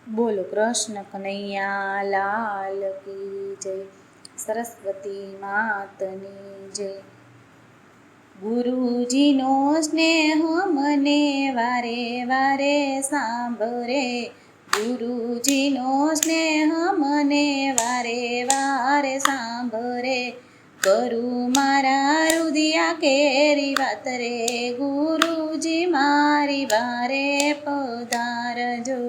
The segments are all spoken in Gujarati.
બોલો કૃષ્ણ કનૈયા લાલ કી જય, સરસ્વતી માતની જય। ગુરુજીનો સ્નેહ મને વારે વારે સાંભળે, ગુરુજીનો સ્નેહ મને વારે વારે સાંભળે। કરું મારા હૃદયા કેરી વાત રે, ગુરુજી મારી વારે પધારજો।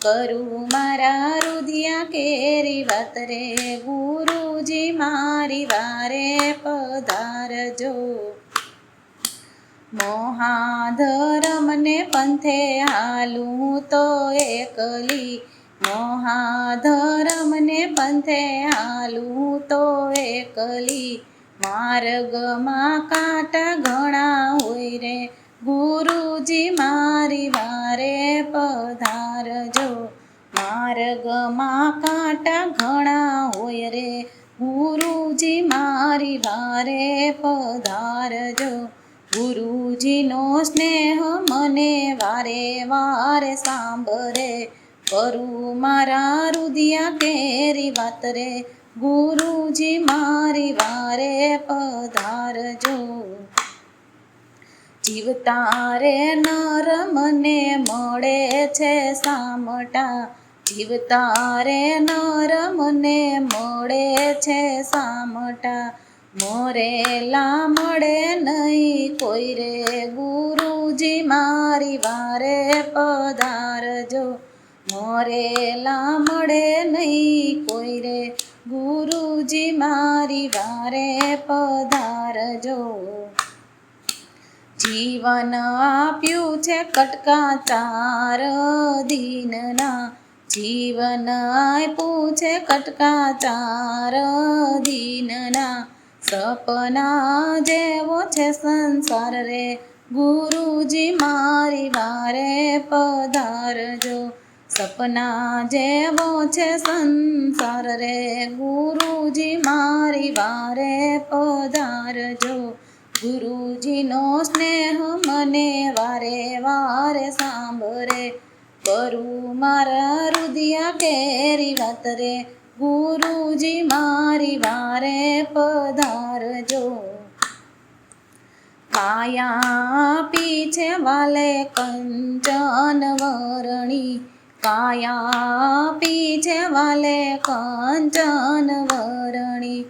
કરું મારા હૃદયા કેરી વાત રે, ગુરુજી મારી વારે પધારજો। મોહાધર્મને પંથે હાલું તો એકલી, મોહાધર્મને પંથે હાલું તો એકલી। માર્ગમાં કાંટા ઘણા હોય રે, ગુરુજી મારી વારે પધારજો। માર્ગમાં કાંટા ઘણા હોય રે, ગુરુજી મારી વારે પધારજો। ગુરુજીનો સ્નેહ મને વારે વારે સાંભળે, કરું મારા હૃદયા કેરી વાત રે, ગુરુજી મારી વારે પધારજો। જીવતા રે નર મને મળે છે સામટા, જીવતા રે નર મને મળે છે સામટા। મરેલા મળે નહીં કોઈ રે, ગુરુજી મારી વારે પધારજો। મરેલા મળે નહીં કોઈ રે, ગુરુજી મારી વારે પધારજો। જીવન આપ્યું છે કટકા 4 દિનના, જીવન આપ્યું છે કટકા 4 દિનના। સપના જેવો છે સંસાર રે, ગુરુજી મારી વારે પધારજો। સપના જેવો છે સંસાર રે, ગુરુજી મારી વારે પધારજો। ગુરુજીનો સ્નેહ મને વારે વારે સાંભળે, કરું મારા હૃદયા કેરી વાત રે, ગુરુજી મારી વારે પધારજો। કાયા આપી છે વાલે કંચન વરણી, કાયા આપી છે વાલે કંચન વરણી।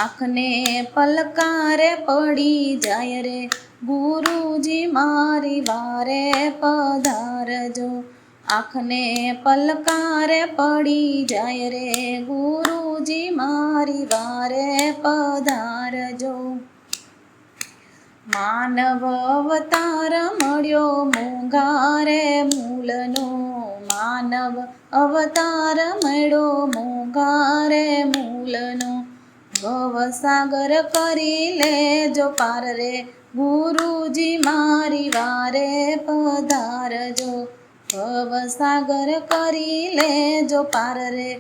આંખને પલકારે પડી જાય રે, ગુરુજી મારી વારે પધારજો। આંખને પલકારે પડી જાય રે, ગુરુજી મારી વારે પધારજો। માનવ અવતાર મળ્યો મોંઘા રે મૂલનો, માનવ અવતાર મળ્યો મોંઘા રે મૂલનો। ભવસાગર કરી લેજો પાર રે, ગુરુજી મારી વારે પધારજો। ભવસાગર કરી લેજો પાર રે,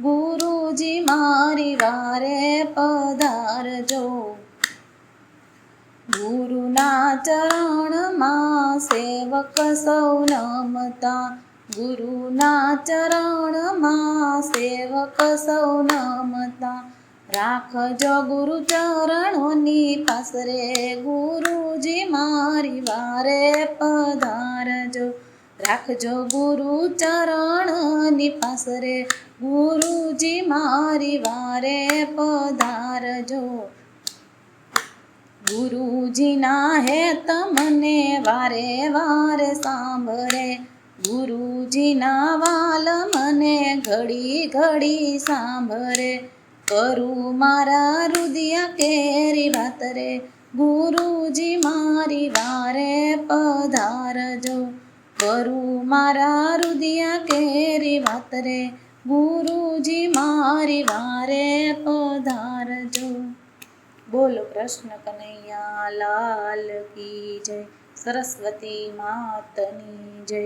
ગુરુજી મારી વારે પધારજો। ગુરુના ચરણમાં સેવક સૌ નમતા, ગુરુના ચરણમાં સેવક સૌ નમતા। રાખજો ગુરુ ચરણોની પાસ રે, ગુરુજી મારી વારે પધારજો। રાખજો ગુરુ ચરણની પાસ રે, ગુરુજી મારી વારે પધારજો। ગુરુજીના હેત મને વારે વારે સાંભળે, ગુરુજીના વાલ મને ઘડી ઘડી સાંભળે। કરું મારા હૃદયા કેરી વાત રે, ગુરુજી મારી વારે પધારજો। કરું મારા હૃદયા કેરી વાત રે, ગુરુજી મારી વારે પધારજો। બોલો કૃષ્ણ કનૈયા લાલ કી જય, સરસ્વતી માતની જય।